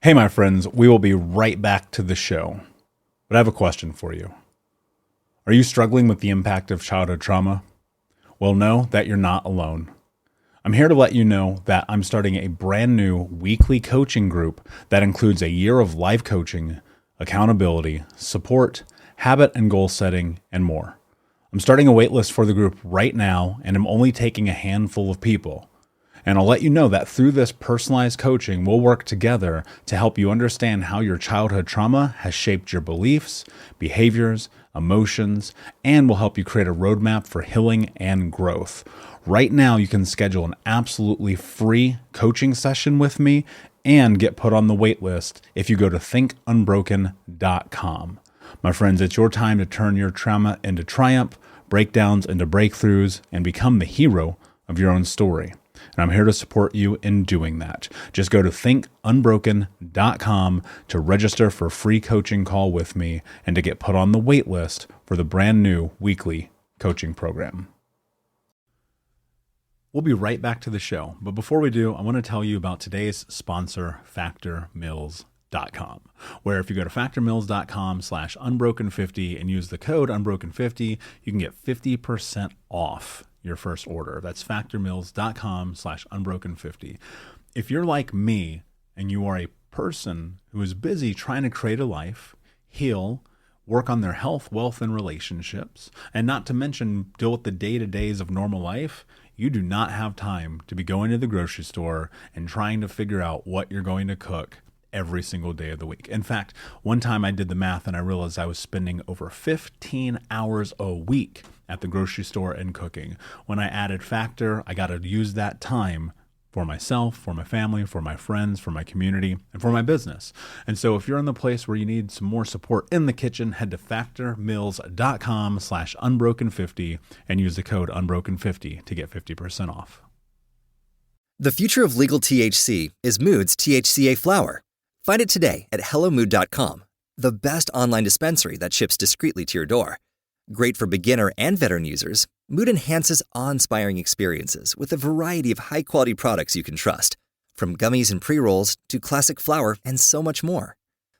Hey, my friends, we will be right back to the show. But I have a question for you. Are you struggling with the impact of childhood trauma? Well, know that you're not alone. I'm here to let you know that I'm starting a brand new weekly coaching group that includes a year of life coaching, accountability, support, habit and goal setting, and more. I'm starting a waitlist for the group right now, and I'm only taking a handful of people. And I'll let you know that through this personalized coaching, we'll work together to help you understand how your childhood trauma has shaped your beliefs, behaviors, emotions, and will help you create a roadmap for healing and growth. Right now, you can schedule an absolutely free coaching session with me and get put on the wait list if you go to thinkunbroken.com. My friends, it's your time to turn your trauma into triumph, breakdowns into breakthroughs, and become the hero of your own story. And I'm here to support you in doing that. Just go to thinkunbroken.com to register for a free coaching call with me and to get put on the wait list for the brand new weekly coaching program. We'll be right back to the show. But before we do, I want to tell you about today's sponsor, factormeals.com, where if you go to factormeals.com/unbroken50 and use the code unbroken50, you can get 50% off your first order. That's factormeals.com/unbroken50. If you're like me and you are a person who is busy trying to create a life, heal, work on their health, wealth, and relationships, and not to mention deal with the day-to-days of normal life, you do not have time to be going to the grocery store and trying to figure out what you're going to cook every single day of the week. In fact, one time I did the math and I realized I was spending over 15 hours a week at the grocery store and cooking. When I added Factor, I got to use that time for myself, for my family, for my friends, for my community, and for my business. And so if you're in the place where you need some more support in the kitchen, head to factormeals.com/unbroken50 and use the code unbroken50 to get 50% off. The future of legal THC is Mood's THCA flower. Find it today at hellomood.com, the best online dispensary that ships discreetly to your door. Great for beginner and veteran users, Mood enhances awe-inspiring experiences with a variety of high-quality products you can trust, from gummies and pre-rolls to classic flower and so much more.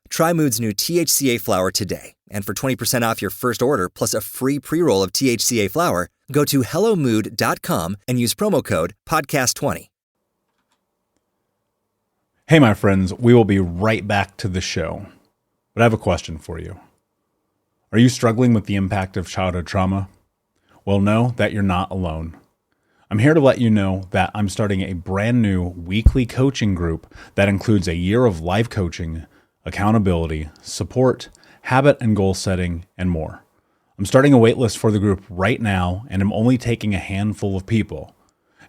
Try Mood's new THCA flower today, and for 20% off your first order plus a free pre-roll of THCA flower, go to hellomood.com and use promo code PODCAST20. Hey, my friends, we will be right back to the show. But I have a question for you. Are you struggling with the impact of childhood trauma? Well, know that you're not alone. I'm here to let you know that I'm starting a brand new weekly coaching group that includes a year of life coaching, accountability, support, habit and goal setting, and more. I'm starting a waitlist for the group right now, and I'm only taking a handful of people.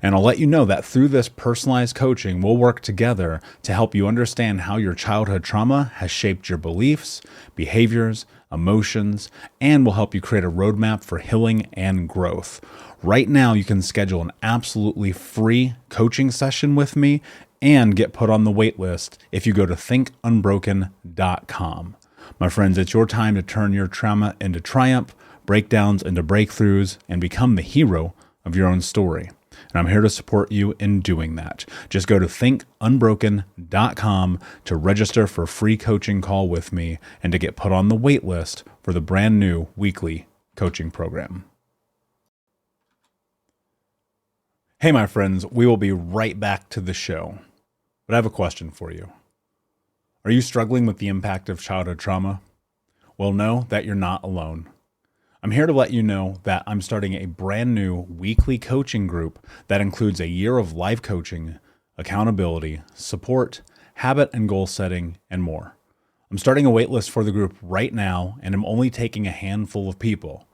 And I'll let you know that through this personalized coaching, we'll work together to help you understand how your childhood trauma has shaped your beliefs, behaviors, emotions, and will help you create a roadmap for healing and growth. Right now, you can schedule an absolutely free coaching session with me and get put on the wait list if you go to thinkunbroken.com. My friends, it's your time to turn your trauma into triumph, breakdowns into breakthroughs, and become the hero of your own story. And I'm here to support you in doing that. Just go to thinkunbroken.com to register for a free coaching call with me and to get put on the wait list for the brand new weekly coaching program. Hey, my friends, we will be right back to the show. But I have a question for you. Are you struggling with the impact of childhood trauma? Well, know that you're not alone. I'm here to let you know that I'm starting a brand new weekly coaching group that includes a year of life coaching, accountability, support, habit and goal setting, and more. I'm starting a waitlist for the group right now, and I'm only taking a handful of people.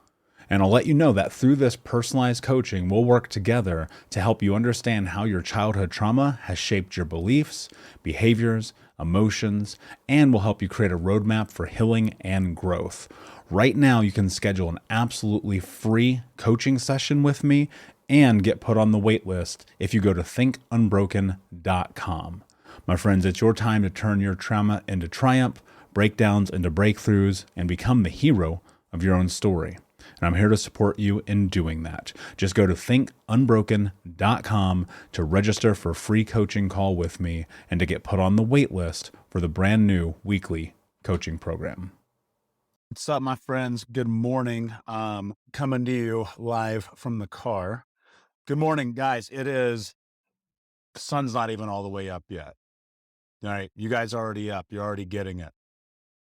And I'll let you know that through this personalized coaching, we'll work together to help you understand how your childhood trauma has shaped your beliefs, behaviors, emotions, and will help you create a roadmap for healing and growth. Right now, you can schedule an absolutely free coaching session with me and get put on the wait list if you go to thinkunbroken.com. My friends, it's your time to turn your trauma into triumph, breakdowns into breakthroughs, and become the hero of your own story. And I'm here to support you in doing that. Just go to thinkunbroken.com to register for a free coaching call with me and to get put on the wait list for the brand new weekly coaching program. What's up, my friends? Good morning. Coming to you live from the car. Good morning, guys. The sun's not even all the way up yet. All right. You guys are already up. You're already getting it.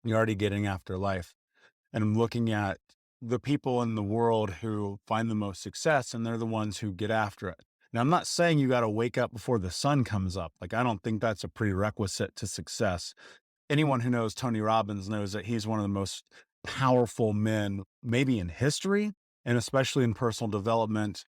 You're already getting after life. And I'm looking at the people in the world who find the most success, and they're the ones who get after it. Now, I'm not saying you got to wake up before the sun comes up. Like, I don't think that's a prerequisite to success. Anyone who knows Tony Robbins knows that he's one of the most powerful men, maybe in history, and especially in personal development.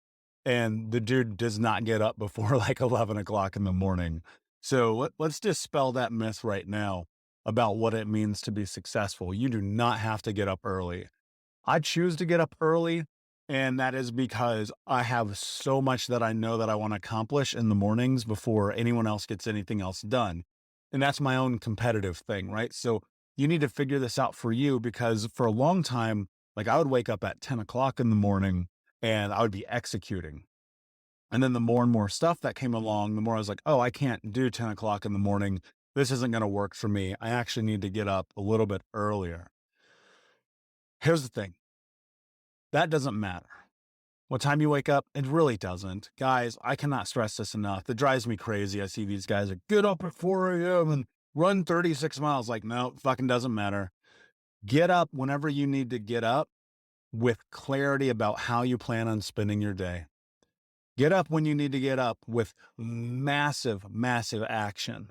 And the dude does not get up before like 11 o'clock in the morning. So let's dispel that myth right now about what it means to be successful. You do not have to get up early. I choose to get up early, and that is because I have so much that I know that I want to accomplish in the mornings before anyone else gets anything else done. And that's my own competitive thing, right? So you need to figure this out for you, because for a long time, like, I would wake up at 10 o'clock in the morning and I would be executing. And then the more and more stuff that came along, the more I was like, oh, I can't do 10 o'clock in the morning. This isn't going to work for me. I actually need to get up a little bit earlier. Here's the thing. That doesn't matter. What time you wake up, it really doesn't. Guys, I cannot stress this enough. It drives me crazy. I see these guys like, get up at 4 a.m. and run 36 miles. Like, no, it fucking doesn't matter. Get up whenever you need to get up with clarity about how you plan on spending your day. Get up when you need to get up with massive, massive action.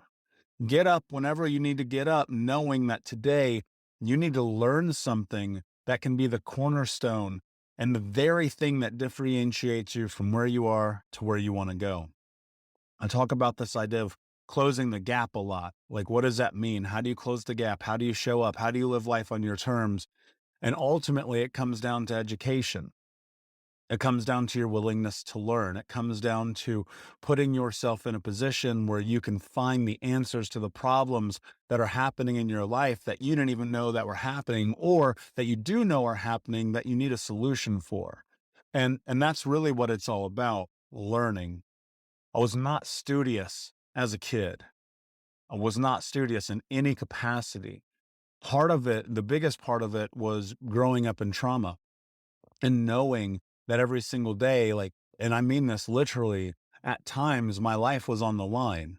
Get up whenever you need to get up, knowing that today you need to learn something that can be the cornerstone and the very thing that differentiates you from where you are to where you want to go. I talk about this idea of closing the gap a lot. Like, what does that mean? How do you close the gap? How do you show up? How do you live life on your terms? And ultimately, it comes down to education. It comes down to your willingness to learn. It comes down to putting yourself in a position where you can find the answers to the problems that are happening in your life that you didn't even know that were happening, or that you do know are happening that you need a solution for. And that's really what it's all about, learning. I was not studious as a kid. I was not studious in any capacity. Part of it, the biggest part of it, was growing up in trauma and knowing that every single day, like, and I mean this literally, at times my life was on the line.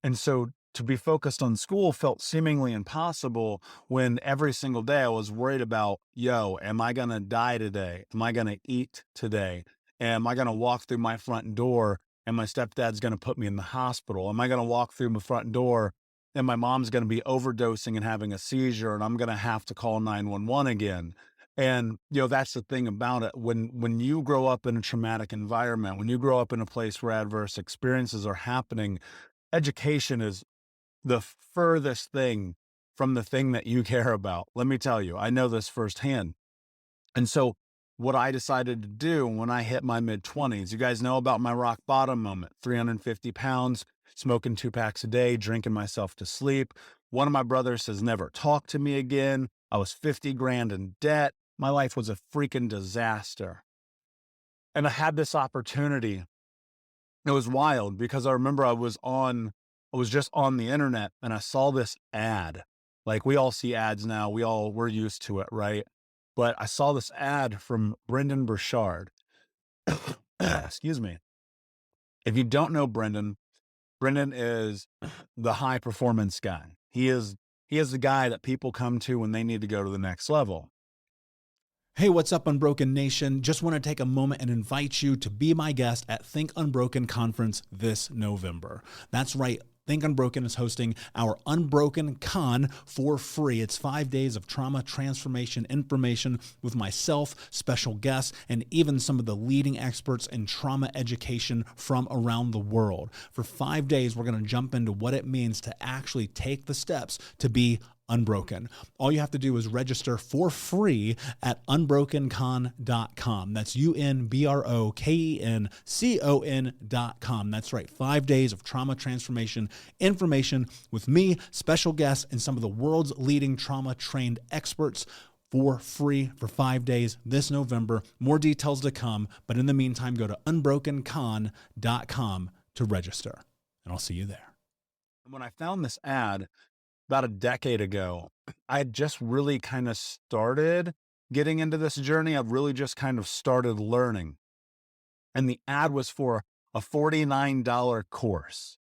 And so to be focused on school felt seemingly impossible when every single day I was worried about, am I going to die today? Am I going to eat today? Am I going to walk through my front door and my stepdad's going to put me in the hospital? Am I going to walk through my front door and my mom's going to be overdosing and having a seizure and I'm going to have to call 911 again? And, that's the thing about it. When you grow up in a traumatic environment, when you grow up in a place where adverse experiences are happening, education is the furthest thing from the thing that you care about. Let me tell you, I know this firsthand. And so what I decided to do when I hit my mid-20s, you guys know about my rock bottom moment, 350 pounds, smoking 2 packs a day, drinking myself to sleep. One of my brothers has never talked to me again. I was 50 grand in debt. My life was a freaking disaster. And I had this opportunity. It was wild because I remember I was just on the internet and I saw this ad. Like, we all see ads now. We're used to it, right? But I saw this ad from Brendan Burchard. Excuse me. If you don't know Brendan is the high performance guy. He is the guy that people come to when they need to go to the next level. Hey, what's up, Unbroken Nation? Just want to take a moment and invite you to be my guest at Think Unbroken Conference this November. That's right. Think Unbroken is hosting our Unbroken Con for free. It's 5 days of trauma transformation information with myself, special guests, and even some of the leading experts in trauma education from around the world. For 5 days, we're going to jump into what it means to actually take the steps to be unbroken. All you have to do is register for free at unbrokencon.com. That's unbrokencon.com. That's right. 5 days of trauma transformation information with me, special guests, and some of the world's leading trauma trained experts for free for 5 days this November. More details to come, but in the meantime, go to unbrokencon.com to register, and I'll see you there. When I found this ad, about a decade ago, I had just really kind of started getting into this journey. I've really just kind of started learning. And the ad was for a $49 course.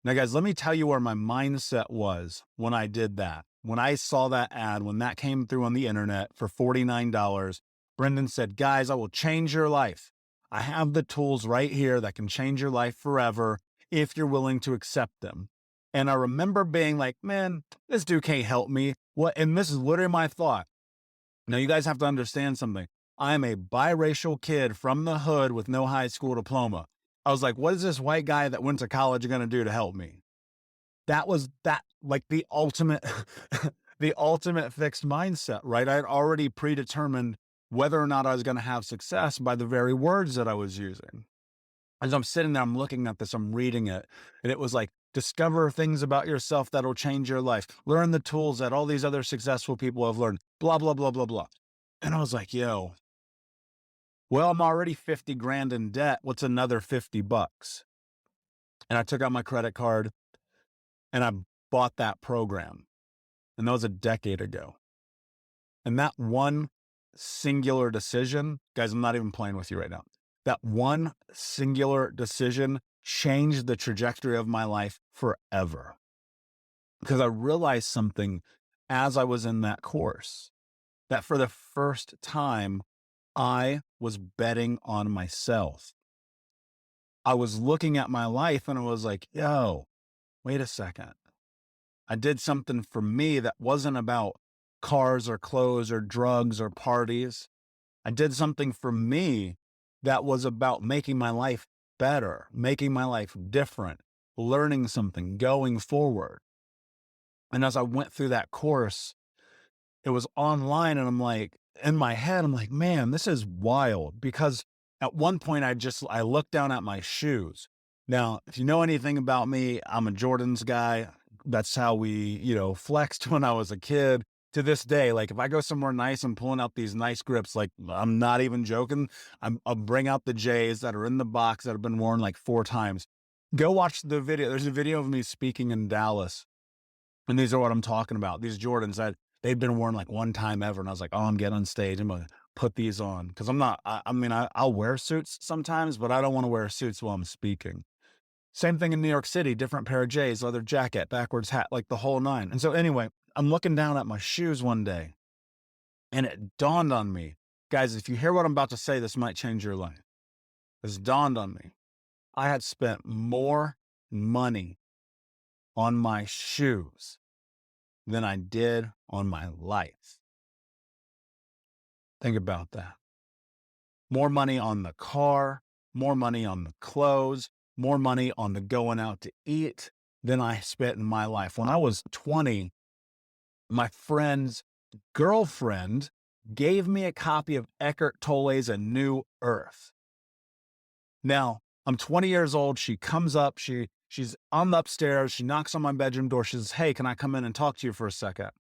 Now, guys, let me tell you where my mindset was when I did that. When I saw that ad, when that came through on the internet for $49, Brendan said, guys, I will change your life. I have the tools right here that can change your life forever if you're willing to accept them. And I remember being like, man, this dude can't help me. What? And this is literally my thought. Now, you guys have to understand something. I am a biracial kid from the hood with no high school diploma. I was like, what is this white guy that went to college going to do to help me? That was like the ultimate, the ultimate fixed mindset, right? I had already predetermined whether or not I was going to have success by the very words that I was using. As I'm sitting there, I'm looking at this, I'm reading it, and it was like, discover things about yourself that'll change your life. Learn the tools that all these other successful people have learned, blah, blah, blah, blah, blah. And I was like, yo, well, I'm already 50 grand in debt. What's another 50 bucks? And I took out my credit card and I bought that program. And that was a decade ago. And that one singular decision, guys, I'm not even playing with you right now. That one singular decision changed the trajectory of my life forever. Because I realized something as I was in that course, that for the first time, I was betting on myself. I was looking at my life and I was like, yo, wait a second. I did something for me that wasn't about cars or clothes or drugs or parties. I did something for me that was about making my life better, making my life different, learning something, going forward. And as I went through that course, it was online and I'm like, in my head, I'm like, man, this is wild. Because at one point I looked down at my shoes. Now, if you know anything about me, I'm a Jordan's guy. That's how we, flexed when I was a kid. To this day, like if I go somewhere nice, I'm pulling out these nice grips. Like I'm not even joking. I'll bring out the J's that are in the box that have been worn like 4 times. Go watch the video. There's a video of me speaking in Dallas. And these are what I'm talking about. These Jordans that they'd been worn like 1 time ever. And I was like, oh, I'm getting on stage. I'm going to put these on. Cause I'm not, I'll wear suits sometimes, but I don't want to wear suits while I'm speaking. Same thing in New York City, different pair of J's, leather jacket, backwards hat, like the whole 9. And so anyway, I'm looking down at my shoes one day and it dawned on me, guys, if you hear what I'm about to say, this might change your life. This dawned on me. I had spent more money on my shoes than I did on my life. Think about that. More money on the car, more money on the clothes, more money on the going out to eat than I spent in my life. When I was 20, my friend's girlfriend gave me a copy of Eckhart Tolle's A New Earth. Now, I'm 20 years old. She comes up, she's on the upstairs. She knocks on my bedroom door. She says, hey, can I come in and talk to you for a second?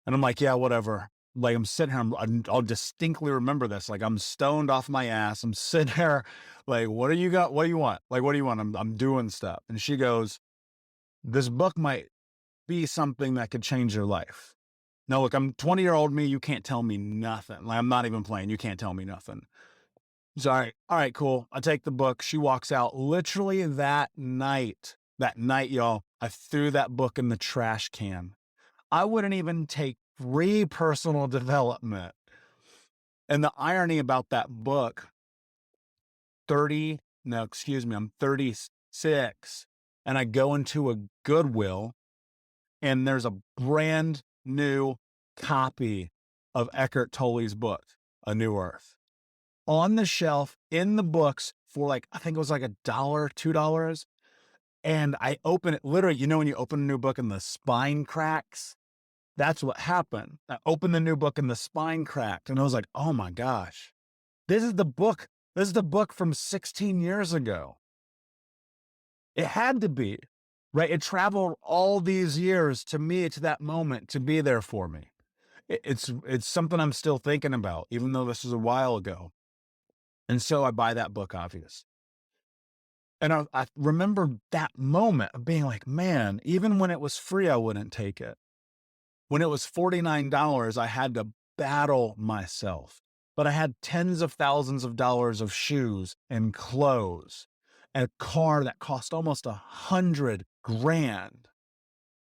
And I'm like, yeah, whatever. Like I'm sitting here, I'll distinctly remember this. Like I'm stoned off my ass. I'm sitting there like, what do you got? What do you want? Like, what do you want? I'm doing stuff. And she goes, this book might be something that could change your life. Now, look, I'm 20-year-old me. You can't tell me nothing. Like I'm not even playing. You can't tell me nothing. So, all right, cool. I take the book. She walks out. Literally that night, y'all, I threw that book in the trash can. I wouldn't even take free personal development. And the irony about that book, I'm 36, and I go into a Goodwill and there's a brand new copy of Eckhart Tolle's book, A New Earth, on the shelf in the books for like, I think it was like $1, $2. And I open it, literally, when you open a new book and the spine cracks, that's what happened. I opened the new book and the spine cracked. And I was like, oh my gosh, this is the book. This is the book from 16 years ago. It had to be, right? It traveled all these years to me, to that moment, to be there for me. It's something I'm still thinking about, even though this is a while ago. And so I buy that book, obvious. And I remember that moment of being like, man, even when it was free, I wouldn't take it. When it was $49, I had to battle myself. But I had tens of thousands of dollars of shoes and clothes, and a car that cost almost $100,000.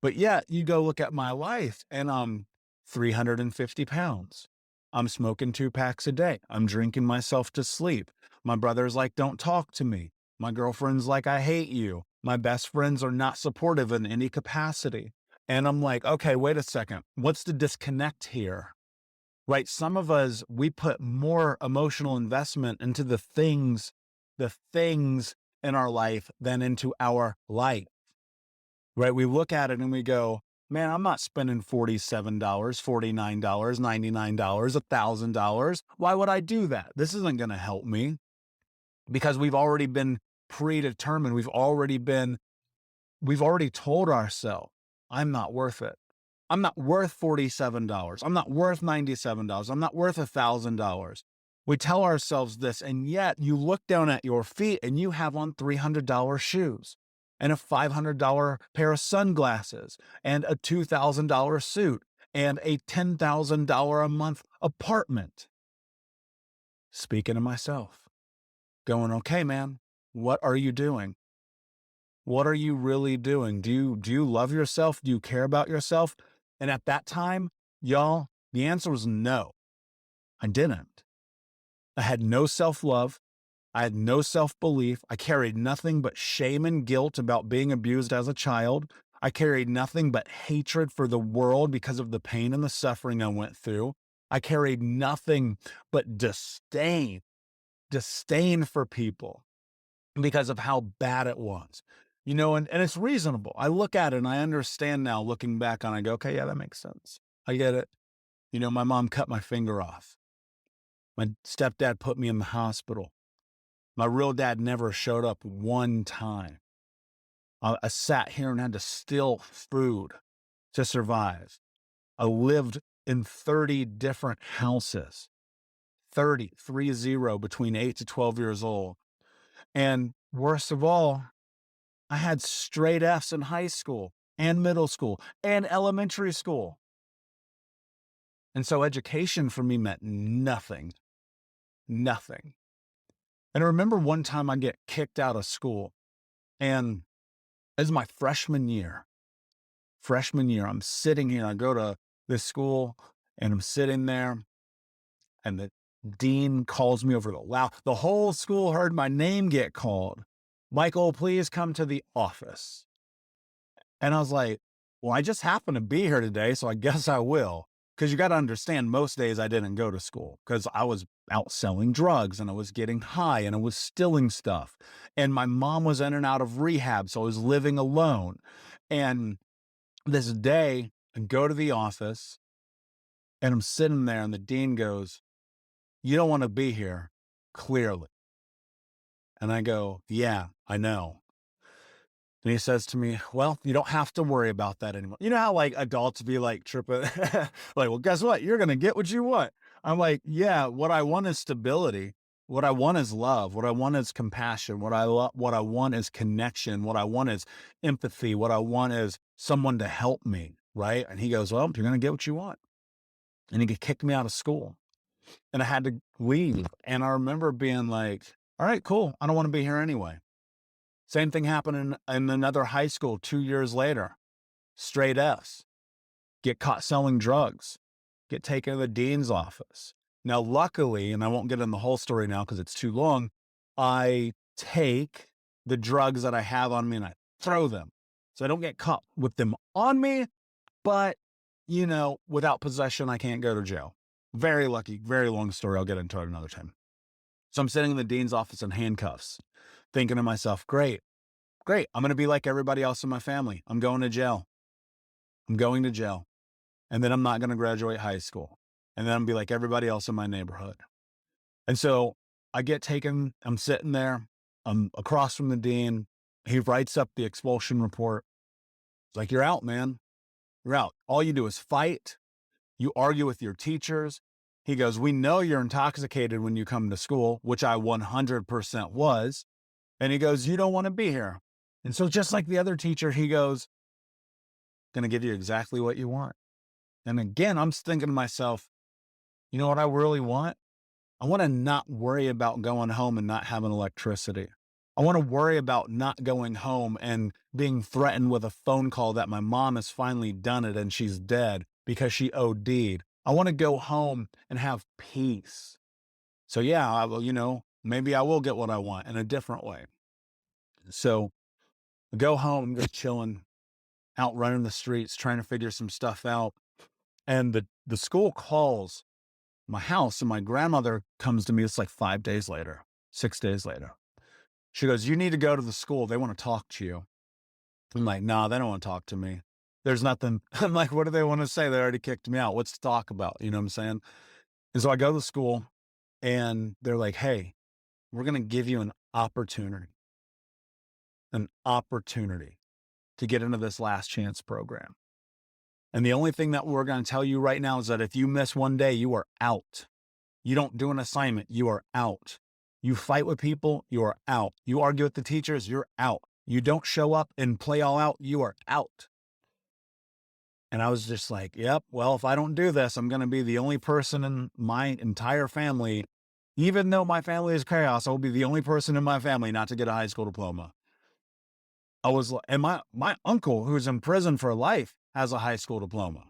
But yet you go look at my life and I'm 350 pounds. I'm smoking 2 packs a day. I'm drinking myself to sleep. My brother's like, don't talk to me. My girlfriend's like, I hate you. My best friends are not supportive in any capacity. And I'm like, okay, wait a second. What's the disconnect here? Right? Some of us, we put more emotional investment into the things in our life than into our life. Right? We look at it and we go, man, I'm not spending $47, $49, $99, $1,000. Why would I do that? This isn't going to help me, because we've already been predetermined. We've already told ourselves, I'm not worth it. I'm not worth $47. I'm not worth $97. I'm not worth $1,000. We tell ourselves this, and yet you look down at your feet and you have on $300 shoes and a $500 pair of sunglasses and a $2,000 suit and a $10,000 a month apartment. Speaking to myself, going, okay, man, what are you doing? What are you really doing? Do you love yourself? Do you care about yourself? And at that time, y'all, the answer was no. I didn't. I had no self-love. I had no self-belief. I carried nothing but shame and guilt about being abused as a child. I carried nothing but hatred for the world because of the pain and the suffering I went through. I carried nothing but disdain for people because of how bad it was. You know, and it's reasonable. I look at it and I understand now, looking back on it, I go, okay, yeah, that makes sense. I get it. You know, my mom cut my finger off. My stepdad put me in the hospital. My real dad never showed up one time. I sat here and had to steal food to survive. I lived in 30 different houses, 30 between 8 to 12 years old. And worst of all, I had straight Fs in high school and middle school and elementary school. And so education for me meant nothing. Nothing. And I remember one time I get kicked out of school, and it was my freshman year. I'm sitting here. I go to this school and I'm sitting there, and the dean calls me over the whole school heard my name get called. Michael, please come to the office. And I was like, well, I just happen to be here today, so I guess I will. Because you got to understand, most days I didn't go to school because I was out selling drugs and I was getting high and I was stealing stuff. And my mom was in and out of rehab, so I was living alone. And this day, I go to the office and I'm sitting there, and the dean goes, you don't want to be here, clearly. And I go, yeah, I know. And he says to me, well, you don't have to worry about that anymore. You know how like adults be like tripping, like, well, guess what? You're going to get what you want. I'm like, yeah, what I want is stability. What I want is love. What I want is compassion. What I want is connection. What I want is empathy. What I want is someone to help me. Right. And he goes, well, you're going to get what you want. And he kicked me out of school, and I had to leave. And I remember being like, all right, cool. I don't want to be here anyway. Same thing happened in another high school 2 years later. Straight Fs. Get caught selling drugs. Get taken to the dean's office. Now, luckily, and I won't get in the whole story now because it's too long, I take the drugs that I have on me and I throw them. So I don't get caught with them on me, but, you know, without possession, I can't go to jail. Very lucky, very long story. I'll get into it another time. So I'm sitting in the dean's office in handcuffs, thinking to myself, great. I'm going to be like everybody else in my family. I'm going to jail. And then I'm not going to graduate high school. And then I'm going to be like everybody else in my neighborhood. And so I get taken. I'm sitting there. I'm across from the dean. He writes up the expulsion report. It's like, you're out, man. You're out. All you do is fight. You argue with your teachers. He goes, we know you're intoxicated when you come to school, which I 100% was. And he goes, you don't want to be here. And so just like the other teacher, he goes, going to give you exactly what you want. And again, I'm thinking to myself, you know what I really want? I want to not worry about going home and not having electricity. I want to worry about not going home and being threatened with a phone call that my mom has finally done it and she's dead because she OD'd. I want to go home and have peace. So yeah, I will, maybe I will get what I want in a different way. So I go home, I'm just chilling, out running the streets, trying to figure some stuff out. And the school calls my house, and my grandmother comes to me. It's like 5 days later, 6 days later. She goes, you need to go to the school. They want to talk to you. I'm like, no, they don't want to talk to me. There's nothing. I'm like, what do they want to say? They already kicked me out. What's to talk about? You know what I'm saying? And so I go to the school and they're like, hey, we're going to give you an opportunity to get into this last chance program. And the only thing that we're going to tell you right now is that if you miss one day, you are out. You don't do an assignment, you are out. You fight with people, you are out. You argue with the teachers, you're out. You don't show up and play all out, you are out. And I was just like, yep, well, if I don't do this, I'm going to be the only person in my entire family. Even though my family is chaos, I will be the only person in my family not to get a high school diploma. And my uncle, who's in prison for life, has a high school diploma.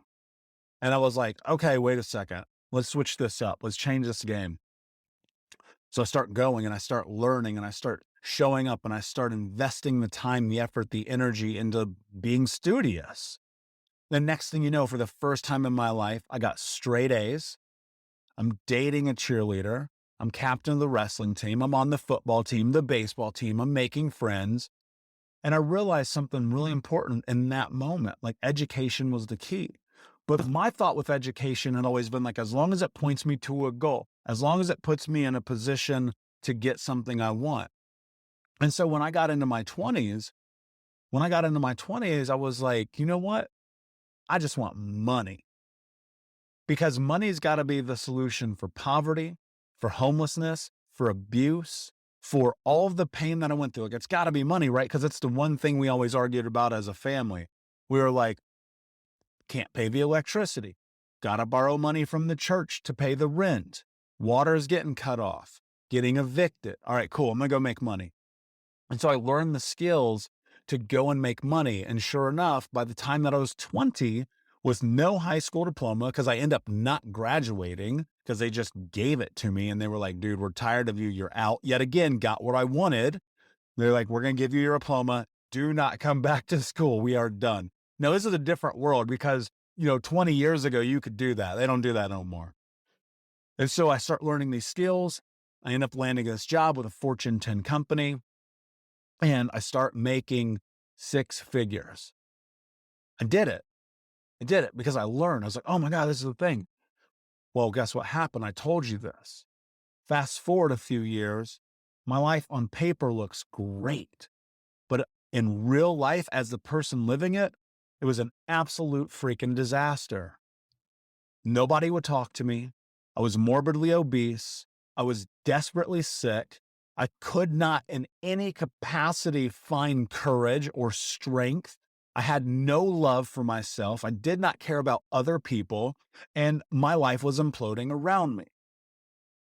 And I was like, okay, wait a second. Let's switch this up. Let's change this game. So I start going and I start learning and I start showing up and I start investing the time, the effort, the energy into being studious. The next thing you know, for the first time in my life, I got straight A's. I'm dating a cheerleader. I'm captain of the wrestling team. I'm on the football team, the baseball team. I'm making friends. And I realized something really important in that moment, like education was the key. But my thought with education had always been like, as long as it points me to a goal, as long as it puts me in a position to get something I want. And so when I got into my 20s, I was like, you know what? I just want money. Because money's got to be the solution for poverty, for homelessness, for abuse, for all of the pain that I went through. Like, it's got to be money, right? Because it's the one thing we always argued about as a family. We were like, can't pay the electricity. Got to borrow money from the church to pay the rent. Water's getting cut off. Getting evicted. All right, cool. I'm going to go make money. And so I learned the skills to go and make money. And sure enough, by the time that I was 20, with no high school diploma, because I ended up not graduating because they just gave it to me. And they were like, dude, we're tired of you. You're out. Yet again, got what I wanted. They're like, we're going to give you your diploma. Do not come back to school. We are done. Now, this is a different world because, 20 years ago, you could do that. They don't do that no more. And so I start learning these skills. I end up landing this job with a Fortune 10 company. And I start making 6 figures. I did it because I learned. I was like, oh my God, this is the thing. Well, guess what happened? I told you this. Fast forward a few years, my life on paper looks great. But in real life, as the person living it, it was an absolute freaking disaster. Nobody would talk to me. I was morbidly obese. I was desperately sick. I could not in any capacity find courage or strength. I had no love for myself. I did not care about other people, and my life was imploding around me.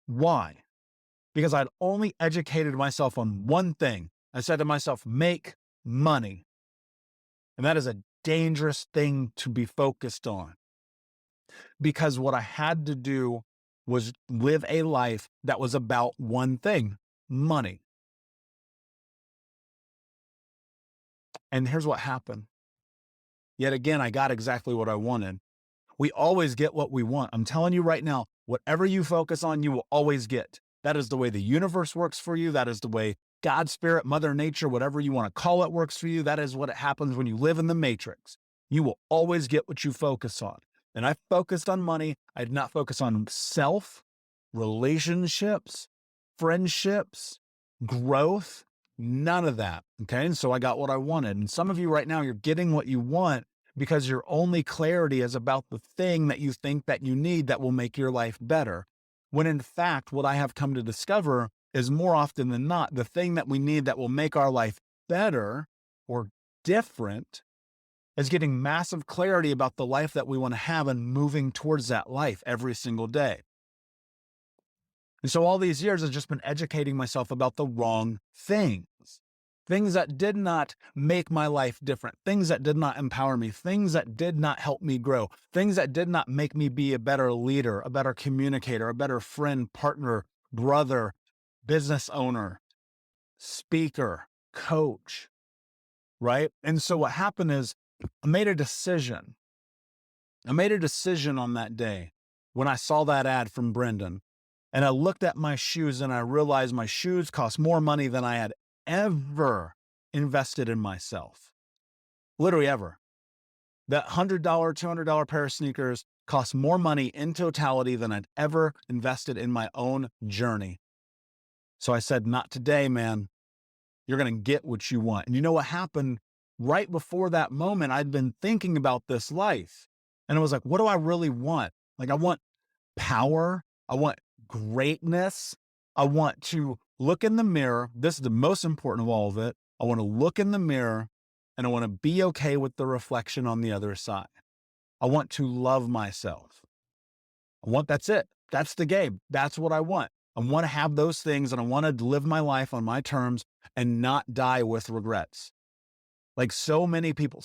Why? Because I'd only educated myself on one thing. I said to myself, make money. And that is a dangerous thing to be focused on. Because what I had to do was live a life that was about one thing, money. And here's what happened. Yet again, I got exactly what I wanted. We always get what we want. I'm telling you right now, whatever you focus on, you will always get. That is the way the universe works for you. That is the way God, Spirit, Mother Nature, whatever you want to call it, works for you. That is what happens when you live in the matrix. You will always get what you focus on. And I focused on money. I did not focus on self, relationships, friendships, growth, none of that. Okay. And so I got what I wanted. And some of you right now, you're getting what you want because your only clarity is about the thing that you think that you need that will make your life better. When in fact, what I have come to discover is more often than not the thing that we need that will make our life better or different is getting massive clarity about the life that we want to have and moving towards that life every single day. And so all these years I've just been educating myself about the wrong things that did not make my life different, things that did not empower me, things that did not help me grow, things that did not make me be a better leader, a better communicator, a better friend, partner, brother, business owner, speaker, coach, right? And so what happened is I made a decision. I made a decision on that day when I saw that ad from Brendan, and I looked at my shoes and I realized my shoes cost more money than I had ever invested in myself. Literally ever. That $100, $200 pair of sneakers cost more money in totality than I'd ever invested in my own journey. So I said, not today, man. You're going to get what you want. And you know what happened? Right before that moment, I'd been thinking about this life. And I was like, what do I really want? Like, I want power. I want greatness. I want to look in the mirror. This is the most important of all of it. I want to look in the mirror and I want to be okay with the reflection on the other side. I want to love myself. That's it. That's the game. That's what I want. I want to have those things and I want to live my life on my terms and not die with regrets. Like so many people,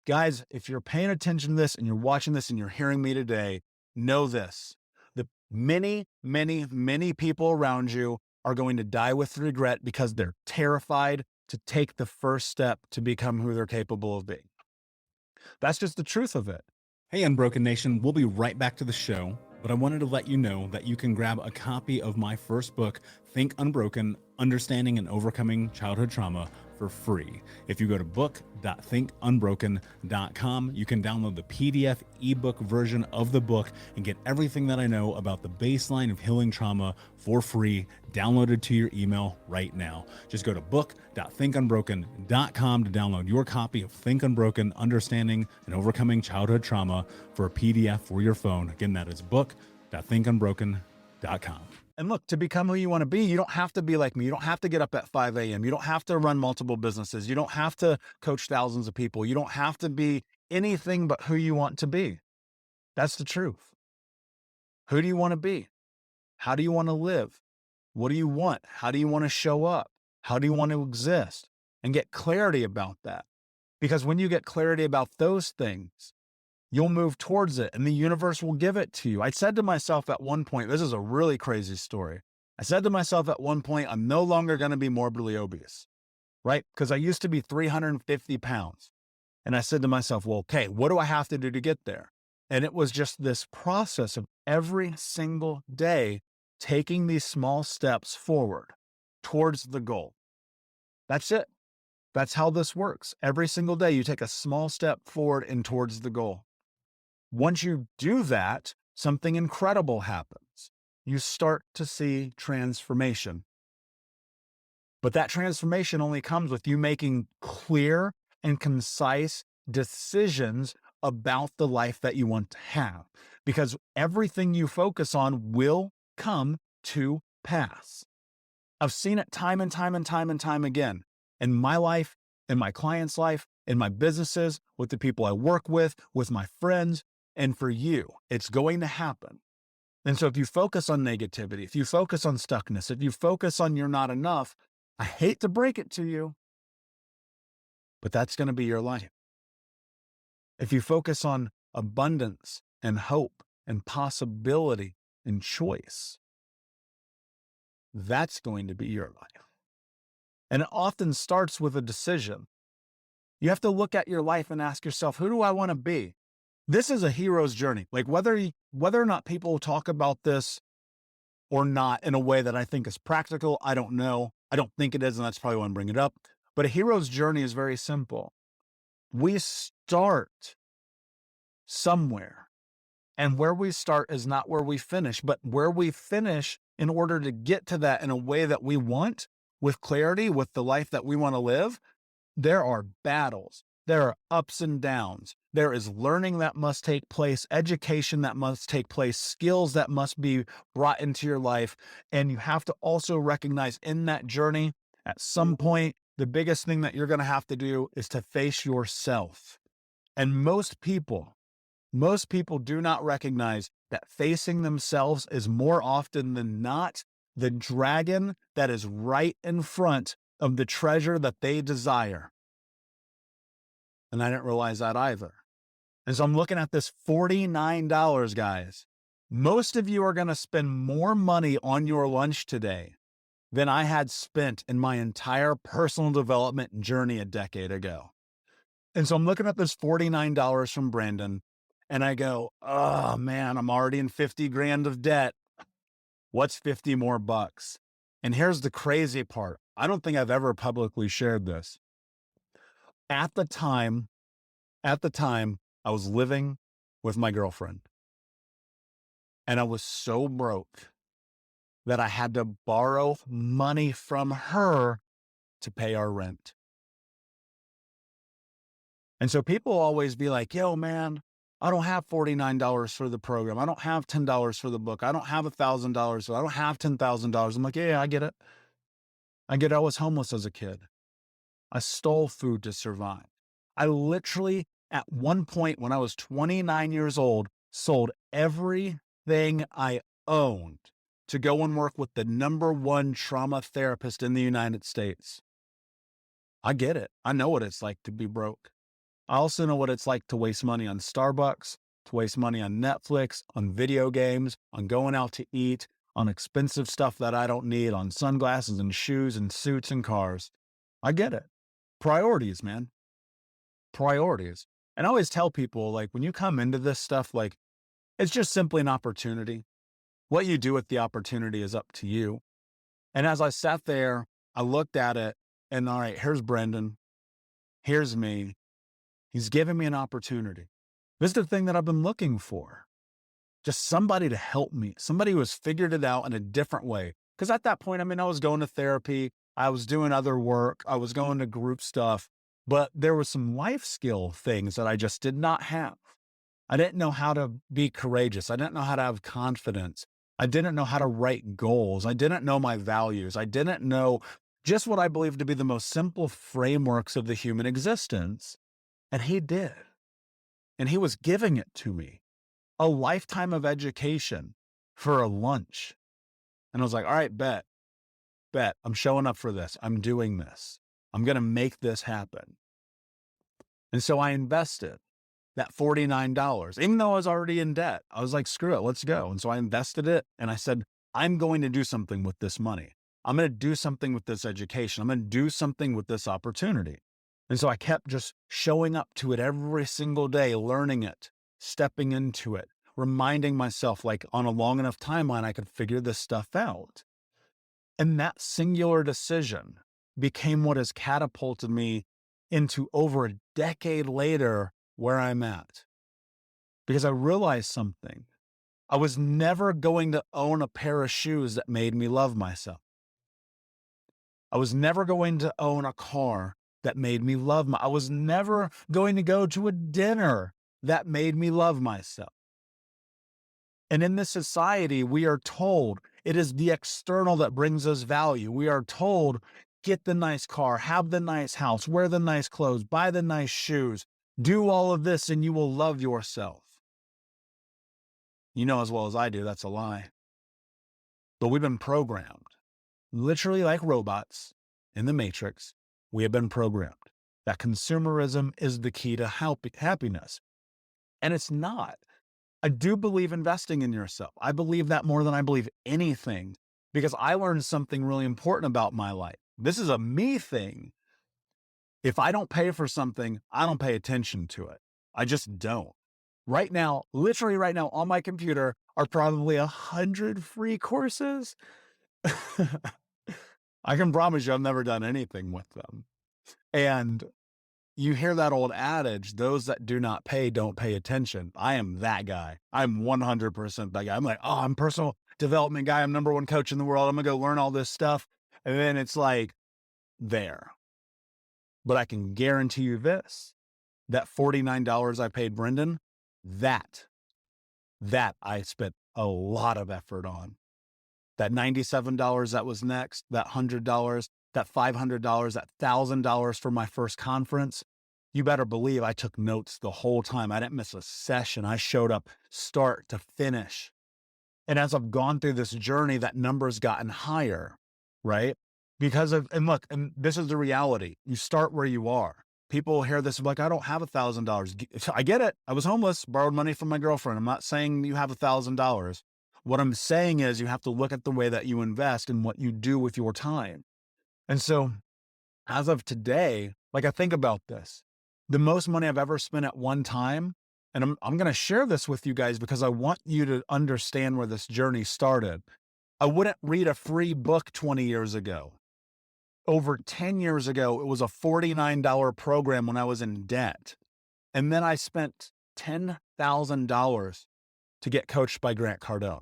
guys, if you're paying attention to this and you're watching this and you're hearing me today, know this. The many, many, many people around you are going to die with regret because they're terrified to take the first step to become who they're capable of being. That's just the truth of it. Hey, Unbroken Nation, we'll be right back to the show, but I wanted to let you know that you can grab a copy of my first book, Think Unbroken, Understanding and Overcoming Childhood Trauma, for free. If you go to book.thinkunbroken.com, you can download the PDF ebook version of the book and get everything that I know about the baseline of healing trauma for free, downloaded to your email right now. Just go to book.thinkunbroken.com to download your copy of Think Unbroken, Understanding and Overcoming Childhood Trauma for a PDF for your phone. Again, that is book.thinkunbroken.com. And look, to become who you want to be, you don't have to be like me. You don't have to get up at 5 a.m. You don't have to run multiple businesses. You don't have to coach thousands of people. You don't have to be anything but who you want to be. That's the truth. Who do you want to be? How do you want to live? What do you want? How do you want to show up? How do you want to exist? And get clarity about that. Because when you get clarity about those things, you'll move towards it and the universe will give it to you. I said to myself at one point, this is a really crazy story. I said to myself at one point, I'm no longer going to be morbidly obese, right? Because I used to be 350 pounds. And I said to myself, well, okay, what do I have to do to get there? And it was just this process of every single day taking these small steps forward towards the goal. That's it. That's how this works. Every single day you take a small step forward and towards the goal. Once you do that, something incredible happens. You start to see transformation. But that transformation only comes with you making clear and concise decisions about the life that you want to have. Because everything you focus on will come to pass. I've seen it time and time and time and time again in my life, in my clients' life, in my businesses, with the people I work with my friends. And for you, it's going to happen. And so if you focus on negativity, if you focus on stuckness, if you focus on you're not enough, I hate to break it to you, but that's going to be your life. If you focus on abundance and hope and possibility and choice, that's going to be your life. And it often starts with a decision. You have to look at your life and ask yourself, who do I want to be? This is a hero's journey. Like whether or not people talk about this or not in a way that I think is practical, I don't know. I don't think it is, and that's probably why I'm bringing it up. But a hero's journey is very simple. We start somewhere, and where we start is not where we finish, but where we finish in order to get to that in a way that we want, with clarity, with the life that we want to live. There are battles. There are ups and downs. There is learning that must take place, education that must take place, skills that must be brought into your life. And you have to also recognize in that journey, at some point, the biggest thing that you're going to have to do is to face yourself. And most people do not recognize that facing themselves is more often than not the dragon that is right in front of the treasure that they desire. And I didn't realize that either. And so I'm looking at this $49, guys. Most of you are going to spend more money on your lunch today than I had spent in my entire personal development journey a decade ago. And so I'm looking at this $49 from Brandon, and I go, oh man, I'm already in 50 grand of debt. What's 50 more bucks? And here's the crazy part. I don't think I've ever publicly shared this. At the time, I was living with my girlfriend, and I was so broke that I had to borrow money from her to pay our rent. And so people always be like, yo, man, I don't have $49 for the program. I don't have $10 for the book. I don't have $1,000. I don't have $10,000. I'm like, yeah, I get it. I was homeless as a kid. I stole food to survive. I literally, at one point when I was 29 years old, sold everything I owned to go and work with the #1 trauma therapist in the United States. I get it. I know what it's like to be broke. I also know what it's like to waste money on Starbucks, to waste money on Netflix, on video games, on going out to eat, on expensive stuff that I don't need, on sunglasses and shoes and suits and cars. I get it. Priorities, man. Priorities. And I always tell people, like, when you come into this stuff, like, it's just simply an opportunity. What you do with the opportunity is up to you. And as I sat there, I looked at it, and all right, here's Brendan. Here's me. He's giving me an opportunity. This is the thing that I've been looking for. Just somebody to help me. Somebody who has figured it out in a different way. Because at that point, I mean, I was going to therapy. I was doing other work. I was going to group stuff. But there was some life skill things that I just did not have. I didn't know how to be courageous. I didn't know how to have confidence. I didn't know how to write goals. I didn't know my values. I didn't know just what I believe to be the most simple frameworks of the human existence. And he did. And he was giving it to me. A lifetime of education for a lunch. And I was like, all right, bet. I'm showing up for this. I'm doing this. I'm going to make this happen. And so I invested that $49, even though I was already in debt. I was like, screw it, let's go. And so I invested it. And I said, I'm going to do something with this money. I'm going to do something with this education. I'm going to do something with this opportunity. And so I kept just showing up to it every single day, learning it, stepping into it, reminding myself, like, on a long enough timeline, I could figure this stuff out. And that singular decision became what has catapulted me into over a decade later where I'm at. Because I realized something. I was never going to own a pair of shoes that made me love myself. I was never going to own a car that made me love I was never going to go to a dinner that made me love myself. And in this society, we are told it is the external that brings us value. We are told, get the nice car, have the nice house, wear the nice clothes, buy the nice shoes, do all of this, and you will love yourself. You know as well as I do, that's a lie. But we've been programmed, literally like robots in the Matrix. We have been programmed that consumerism is the key to happiness. And it's not. I do believe investing in yourself. I believe that more than I believe anything, because I learned something really important about my life. This is a me thing. If I don't pay for something, I don't pay attention to it. I just don't. Right now, literally right now on my computer are probably 100 free courses. I can promise you I've never done anything with them. And you hear that old adage, those that do not pay don't pay attention. I am that guy. I'm 100% that guy. I'm like, oh, I'm personal development guy. I'm #1 coach in the world. I'm going to go learn all this stuff. And then it's like there. But I can guarantee you this. that $49 I paid Brendan, that I spent a lot of effort on. That $97 that was next, that $100, that $500, that $1,000 for my first conference. You better believe I took notes the whole time. I didn't miss a session. I showed up start to finish. And as I've gone through this journey, that number's gotten higher, right? And look, and this is the reality. You start where you are. People hear this like, I don't have $1,000. I get it. I was homeless, borrowed money from my girlfriend. I'm not saying you have $1,000. What I'm saying is you have to look at the way that you invest and what you do with your time. And so as of today, like I think about this, the most money I've ever spent at one time, and I'm going to share this with you guys because I want you to understand where this journey started. I wouldn't read a free book 20 years ago. Over 10 years ago, it was a $49 program when I was in debt. And then I spent $10,000 to get coached by Grant Cardone.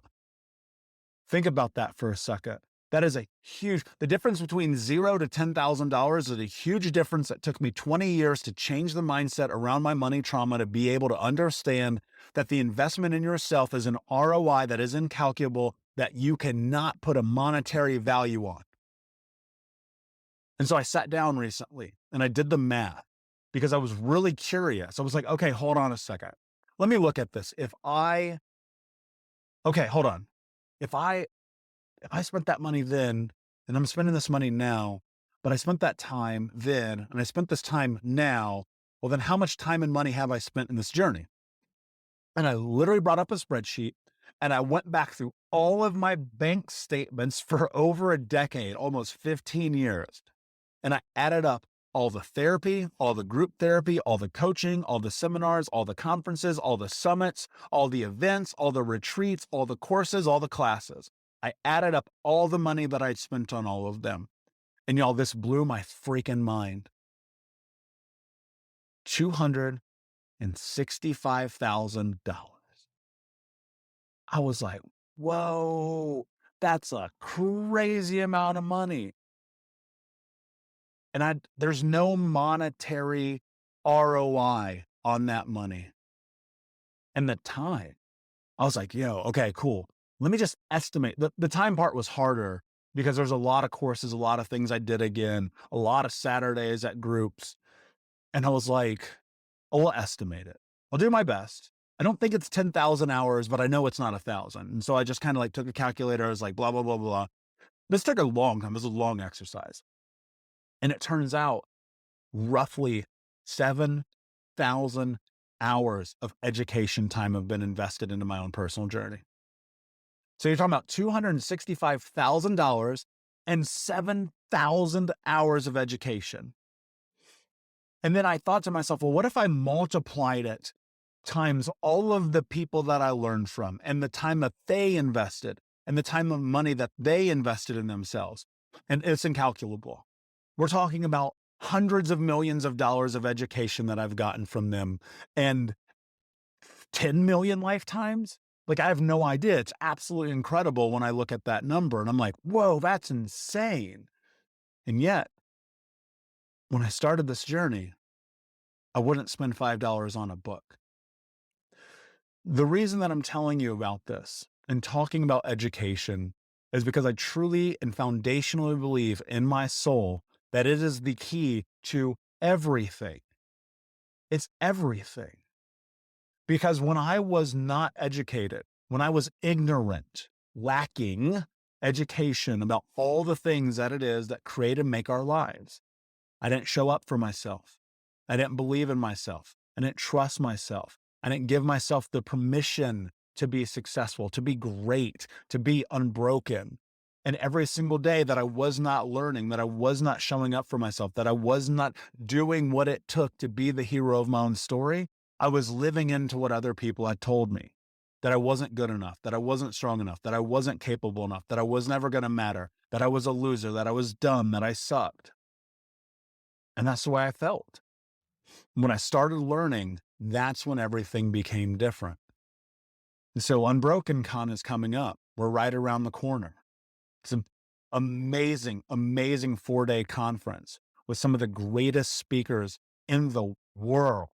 Think about that for a second. That is the difference between $0 to $10,000 is a huge difference that took me 20 years to change the mindset around my money trauma to be able to understand that the investment in yourself is an ROI that is incalculable, that you cannot put a monetary value on. And so I sat down recently and I did the math because I was really curious. I was like, okay, hold on a second. Let me look at this. If I spent that money then, and I'm spending this money now, but I spent that time then, and I spent this time now, well, then how much time and money have I spent in this journey? And I literally brought up a spreadsheet and I went back through all of my bank statements for over a decade, almost 15 years. And I added up all the therapy, all the group therapy, all the coaching, all the seminars, all the conferences, all the summits, all the events, all the retreats, all the courses, all the classes. I added up all the money that I'd spent on all of them. And y'all, this blew my freaking mind. $265,000. I was like, whoa, that's a crazy amount of money. And there's no monetary ROI on that money. And the time, I was like, okay, cool. Let me just estimate. The time part was harder because there's a lot of courses, a lot of things I did again, a lot of Saturdays at groups. And I was like, I'll estimate it. I'll do my best. I don't think it's 10,000 hours, but I know it's not 1,000. And so I just kind of took a calculator. I was like, blah, blah, blah, blah. This took a long time. This was a long exercise. And it turns out roughly 7,000 hours of education time have been invested into my own personal journey. So you're talking about $265,000 and 7,000 hours of education. And then I thought to myself, well, what if I multiplied it times all of the people that I learned from and the time that they invested and the time and money that they invested in themselves? And it's incalculable. We're talking about hundreds of millions of dollars of education that I've gotten from them and 10 million lifetimes. I have no idea. It's absolutely incredible when I look at that number and I'm like, whoa, that's insane. And yet, when I started this journey, I wouldn't spend $5 on a book. The reason that I'm telling you about this and talking about education is because I truly and foundationally believe in my soul that it is the key to everything. It's everything. Because when I was not educated, when I was ignorant, lacking education about all the things that it is that create and make our lives, I didn't show up for myself. I didn't believe in myself. I didn't trust myself. I didn't give myself the permission to be successful, to be great, to be unbroken. And every single day that I was not learning, that I was not showing up for myself, that I was not doing what it took to be the hero of my own story, I was living into what other people had told me, that I wasn't good enough, that I wasn't strong enough, that I wasn't capable enough, that I was never going to matter, that I was a loser, that I was dumb, that I sucked. And that's the way I felt. When I started learning, that's when everything became different. And so Unbroken Con is coming up. We're right around the corner. It's an amazing, amazing 4-day conference with some of the greatest speakers in the world.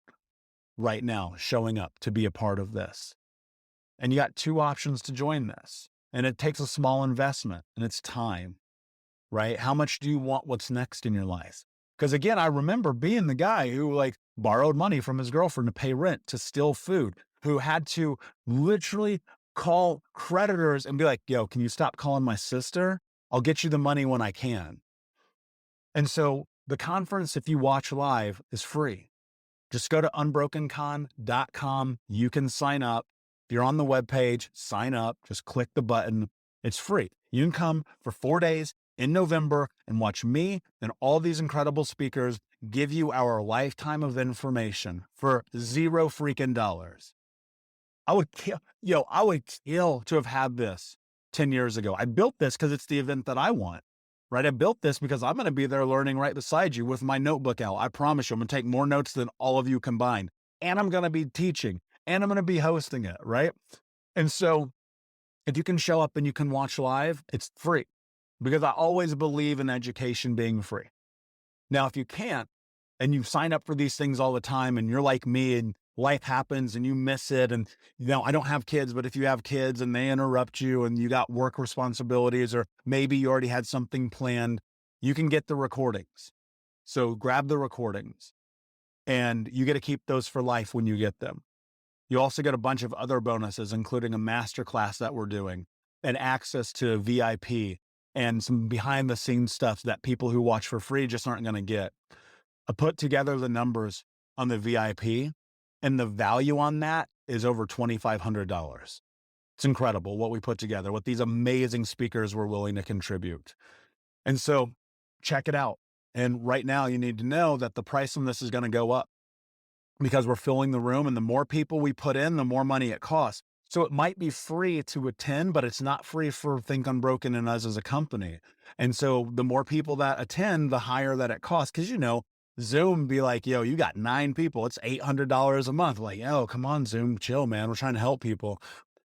right now showing up to be a part of this. And you got two options to join this. And it takes a small investment, and it's time, right? How much do you want what's next in your life? Because again, I remember being the guy who like borrowed money from his girlfriend to pay rent, to steal food, who had to literally call creditors and be like, yo, can you stop calling my sister? I'll get you the money when I can. And so the conference, if you watch live, is free. Just go to unbrokencon.com. You can sign up. If you're on the webpage, sign up. Just click the button. It's free. You can come for 4 days in November and watch me and all these incredible speakers give you our lifetime of information for $0 freaking dollars. I would kill to have had this 10 years ago. I built this because it's the event that I want, right? I built this because I'm going to be there learning right beside you with my notebook out. I promise you, I'm going to take more notes than all of you combined. And I'm going to be teaching and I'm going to be hosting it, right? And so if you can show up and you can watch live, it's free because I always believe in education being free. Now, if you can't and you sign up for these things all the time and you're like me and life happens and you miss it. And, I don't have kids, but if you have kids and they interrupt you and you got work responsibilities, or maybe you already had something planned, you can get the recordings. So grab the recordings and you get to keep those for life when you get them. You also get a bunch of other bonuses, including a masterclass that we're doing and access to VIP and some behind the scenes stuff that people who watch for free just aren't going to get. I put together the numbers on the VIP, and the value on that is over $2,500. It's incredible what we put together, what these amazing speakers were willing to contribute. And so check it out. And right now you need to know that the price on this is going to go up because we're filling the room, and the more people we put in, the more money it costs. So it might be free to attend, but it's not free for Think Unbroken and us as a company. And so the more people that attend, the higher that it costs. Because, Zoom be like, yo, you got 9 people. It's $800 a month. Like, yo, come on, Zoom, chill, man. We're trying to help people.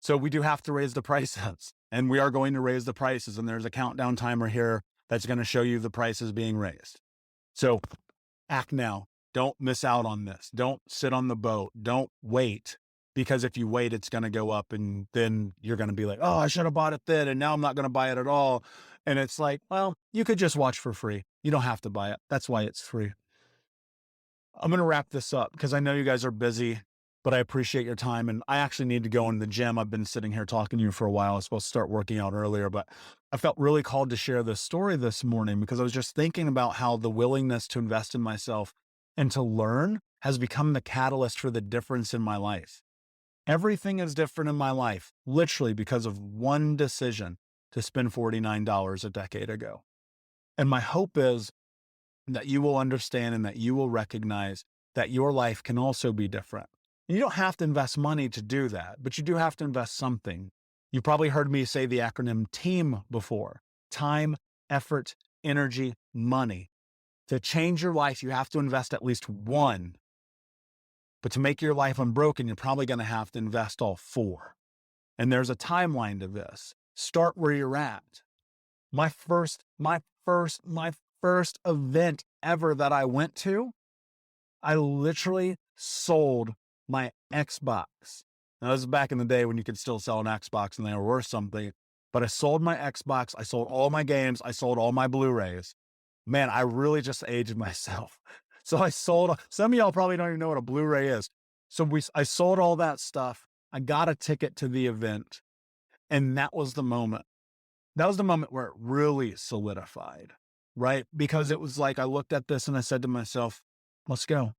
So we do have to raise the prices, and we are going to raise the prices. And there's a countdown timer here that's going to show you the prices being raised. So act now. Don't miss out on this. Don't sit on the boat. Don't wait, because if you wait, it's going to go up, and then you're going to be like, oh, I should have bought it then, and now I'm not going to buy it at all. And it's like, well, you could just watch for free. You don't have to buy it. That's why it's free. I'm going to wrap this up because I know you guys are busy, but I appreciate your time. And I actually need to go in the gym. I've been sitting here talking to you for a while. I was supposed to start working out earlier, but I felt really called to share this story this morning because I was just thinking about how the willingness to invest in myself and to learn has become the catalyst for the difference in my life. Everything is different in my life, literally because of one decision to spend $49 a decade ago. And my hope is that you will understand and that you will recognize that your life can also be different. And you don't have to invest money to do that, but you do have to invest something. You probably heard me say the acronym TEAM before: time, effort, energy, money. To change your life, you have to invest at least one. But to make your life unbroken, you're probably going to have to invest all 4. And there's a timeline to this. Start where you're at. My first event ever that I went to, I literally sold my Xbox. Now, this is back in the day when you could still sell an Xbox and they were worth something, but I sold my Xbox. I sold all my games. I sold all my Blu-rays. Man, I really just aged myself. So I sold, some of y'all probably don't even know what a Blu-ray is. So I sold all that stuff. I got a ticket to the event, and that was the moment. That was the moment where it really solidified, right? Because it was like I looked at this and I said to myself, let's go.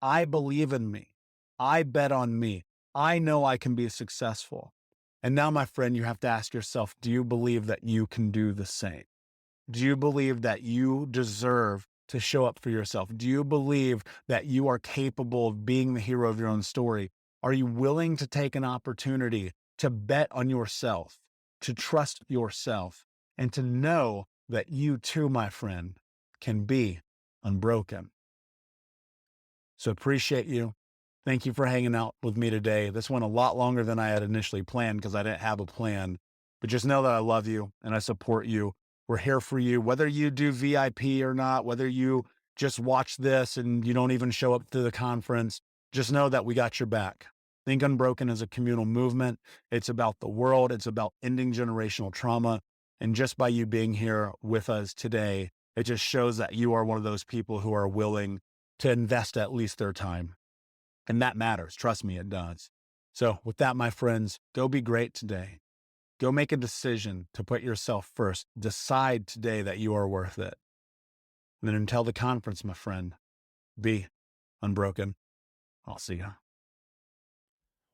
I believe in me. I bet on me. I know I can be successful. And now, my friend, you have to ask yourself, do you believe that you can do the same? Do you believe that you deserve to show up for yourself? Do you believe that you are capable of being the hero of your own story? Are you willing to take an opportunity to bet on yourself, to trust yourself, and to know that you too, my friend, can be unbroken? So appreciate you. Thank you for hanging out with me today. This went a lot longer than I had initially planned because I didn't have a plan. But just know that I love you and I support you. We're here for you, whether you do VIP or not, whether you just watch this and you don't even show up to the conference. just know that we got your back. Think Unbroken is a communal movement. It's about the world. It's about ending generational trauma. And just by you being here with us today, it just shows that you are one of those people who are willing to invest at least their time. And that matters. Trust me, it does. So with that, my friends, go be great today. Go make a decision to put yourself first. Decide today that you are worth it. And then until the conference, my friend, be unbroken. I'll see you.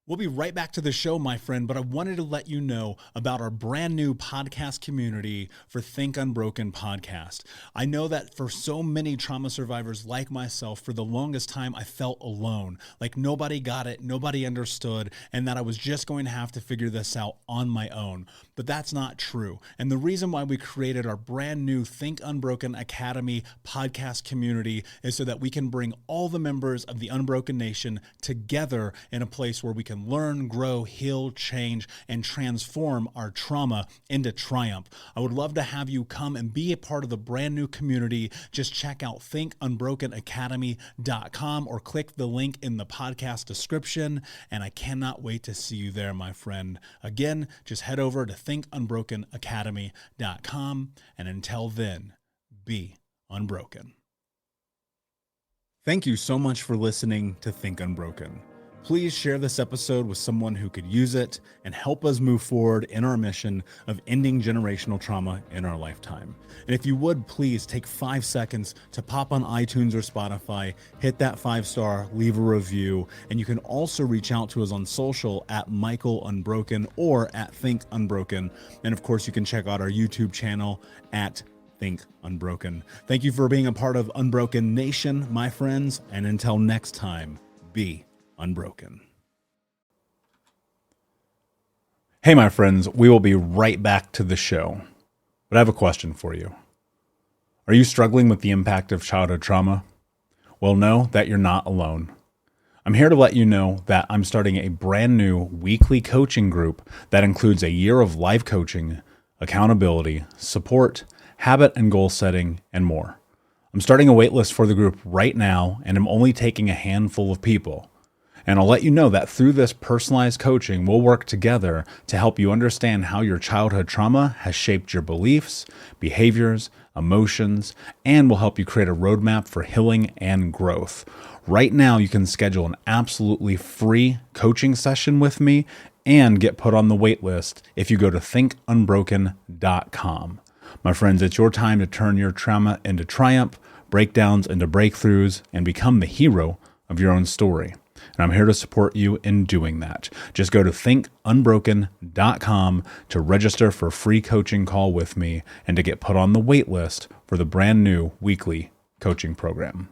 We'll be right back to the show, my friend, but I wanted to let you know about our brand new podcast community for Think Unbroken podcast. I know that for so many trauma survivors like myself, for the longest time, I felt alone, like nobody got it, nobody understood, and that I was just going to have to figure this out on my own. But that's not true. And the reason why we created our brand new Think Unbroken Academy podcast community is so that we can bring all the members of the Unbroken Nation together in a place where we can learn, grow, heal, change, and transform our trauma into triumph. I would love to have you come and be a part of the brand new community. Just check out thinkunbrokenacademy.com or click the link in the podcast description. And I cannot wait to see you there, my friend. Again, just head over to thinkunbrokenacademy.com. And until then, be unbroken. Thank you so much for listening to Think Unbroken. Please share this episode with someone who could use it and help us move forward in our mission of ending generational trauma in our lifetime. And if you would, please take 5 seconds to pop on iTunes or Spotify, hit that 5-star, leave a review, and you can also reach out to us on social at Michael Unbroken or at Think Unbroken. And of course, you can check out our YouTube channel at Think Unbroken. Thank you for being a part of Unbroken Nation, my friends, and until next time, be unbroken. Hey, my friends, we will be right back to the show, but I have a question for you. Are you struggling with the impact of childhood trauma? Well, know that you're not alone. I'm here to let you know that I'm starting a brand new weekly coaching group that includes a year of live coaching, accountability, support, habit and goal setting, and more. I'm starting a waitlist for the group right now, and I'm only taking a handful of people. And I'll let you know that through this personalized coaching, we'll work together to help you understand how your childhood trauma has shaped your beliefs, behaviors, emotions, and will help you create a roadmap for healing and growth. Right now, you can schedule an absolutely free coaching session with me and get put on the wait list if you go to thinkunbroken.com. My friends, it's your time to turn your trauma into triumph, breakdowns into breakthroughs, and become the hero of your own story. And I'm here to support you in doing that. Just go to thinkunbroken.com to register for a free coaching call with me and to get put on the wait list for the brand new weekly coaching program.